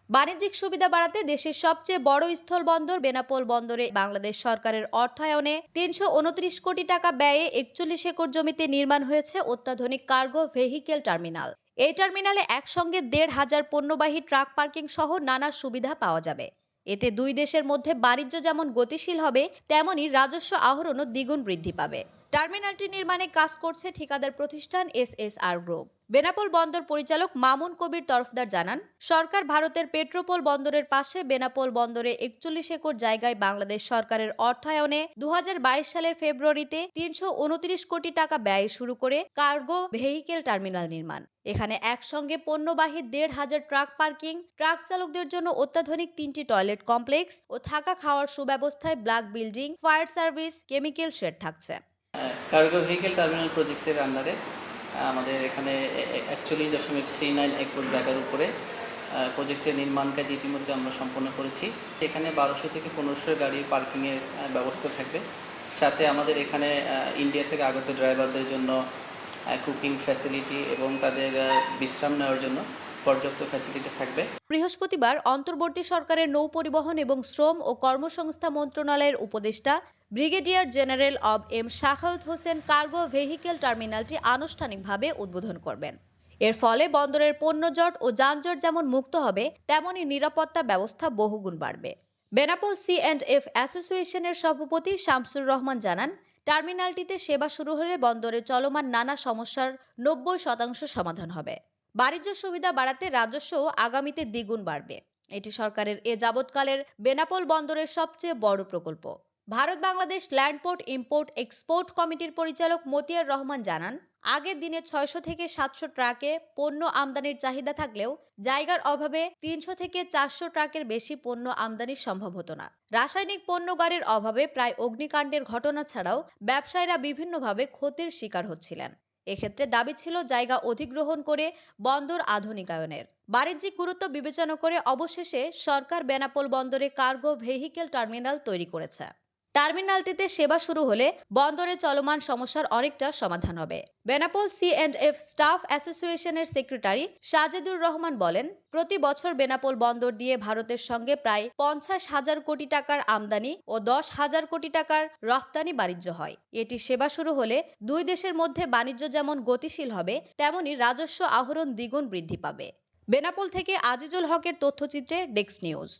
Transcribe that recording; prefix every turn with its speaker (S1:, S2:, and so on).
S1: বাণিজ্যিক সুবিধা বাড়াতে দেশের সবচেয়ে বড় স্থলবন্দর বেনাপোল বন্দরে বাংলাদেশ সরকারের অর্থায়নে ৩২৯ কোটি টাকা ব্যয়ে ৪১ একর জমিতে নির্মাণ হয়েছে অত্যাধুনিক কার্গো ভেহিকেল টার্মিনাল। এই টার্মিনালে একসঙ্গে ১৫০০ পণ্যবাহী ট্রাক পার্কিং সহ নানা সুবিধা পাওয়া যাবে। এতে দুই দেশের মধ্যে বাণিজ্য যেমন গতিশীল হবে, তেমনি রাজস্ব আহরণও দ্বিগুণ বৃদ্ধি পাবে। টার্মিনালটি নির্মাণে কাজ করছে ঠিকাদার প্রতিষ্ঠান এসএসআর গ্রুপ। বেনাপোল বন্দর পরিচালক মামুন কবির তরফদার জানান, সরকার ভারতের পেট্রোপোল বন্দরের পাশে বেনাপোল বন্দরে ৪১ একর জায়গায় বাংলাদেশ সরকারের অর্থায়নে ২০২২ সালের ফেব্রুয়ারিতে ৩২৯ কোটি টাকা ব্যয় শুরু করে কার্গো ভেহিকেল টার্মিনাল নির্মাণ। এখানে একসঙ্গে পণ্যবাহী ১৫০০ ট্রাক পার্কিং, ট্রাক চালকদের জন্য অত্যাধুনিক ৩টি টয়লেট কমপ্লেক্স ও থাকা খাওয়ার সুব্যবস্থায় black building, fire service, chemical shed থাকছে।
S2: কার্গো ভেহিকেল টার্মিনাল প্রজেক্টের আন্ডারে আমাদের এখানে ৪১.৩৯ একর জায়গার উপরে প্রজেক্টের নির্মাণ কাজ ইতিমধ্যে আমরা সম্পন্ন করেছি। এখানে ১২০০ থেকে ১৫০০ গাড়ি পার্কিংয়ের ব্যবস্থা থাকবে। সাথে আমাদের এখানে ইন্ডিয়া থেকে আগত ড্রাইভারদের জন্য কুকিং ফ্যাসিলিটি এবং তাদের বিশ্রাম নেওয়ার জন্য পর্যাপ্ত ফ্যাসিলিটি থাকবে।
S1: বৃহস্পতিবার অন্তর্বর্তী সরকারের নৌ পরিবহন এবং শ্রম ও কর্মসংস্থান মন্ত্রণালয়ের উপদেষ্টা ব্রিগেডিয়ার জেনারেল অব M Sakhawat Hossain cargo vehicle টার্মিনালটি আনুষ্ঠানিকভাবে উদ্বোধন করবেন। এর ফলে বন্দরের পণ্যজট ও যানজট যেমন মুক্ত হবে, তেমনি নিরাপত্তা ব্যবস্থা বহুগুণ বাড়বে। বেনাপোল সি&এফ অ্যাসোসিয়েশনের সভাপতি শামসুর রহমান জানান, টার্মিনালটিতে সেবা শুরু হলে বন্দরে চলমান নানা সমস্যার ৯০% সমাধান হবে। বাণিজ্য সুবিধা বাড়াতে রাজস্বও আগামীতে দ্বিগুণ বাড়বে। এটি সরকারের এ যাবৎকালের বেনাপোল বন্দরের সবচেয়ে বড় প্রকল্প। Bharat Bangladesh LAN port import export কমিটির পরিচালক মতিয়ার রহমান জানান, আগের দিনে ৬০০ থেকে ৭০০ ট্রাকে পণ্য আমদানির চাহিদা থাকলেও জায়গার অভাবে ৩০০ থেকে ৪০০ ট্রাকের বেশি পণ্য আমদানি সম্ভব হতো না। রাসায়নিক পণ্য গাড়ির অভাবে প্রায় অগ্নিকাণ্ডের ঘটনা ছাড়াও ব্যবসায়ীরা বিভিন্নভাবে ক্ষতির শিকার হচ্ছিলেন। এক্ষেত্রে দাবি ছিল জায়গা অধিগ্রহণ করে বন্দর আধুনিকায়নের। বাণিজ্যিক গুরুত্ব বিবেচনা করে অবশেষে সরকার বেনাপোল বন্দরে কার্গো ভেহিকেল টার্মিনাল তৈরি করেছে। টার্মিনালটিতে সেবা শুরু হলে বন্দরে চলমান সমস্যার অনেকটা সমাধান হবে। বেনাপোল সি&এফ স্টাফ অ্যাসোসিয়েশনের সেক্রেটারি সাজেদুর রহমান বলেন, প্রতি বছর বেনাপোল বন্দর দিয়ে ভারতের সঙ্গে প্রায় ৫০,০০০ কোটি টাকার আমদানি ও ১০,০০০ কোটি টাকার রফতানি বাণিজ্য হয়। এটি সেবা শুরু হলে দুই দেশের মধ্যে বাণিজ্য যেমন গতিশীল হবে, তেমনি রাজস্ব আহরণ দ্বিগুণ বৃদ্ধি পাবে। বেনাপোল থেকে আজিজুল হকের তথ্যচিত্রে ডেস্ক নিউজ।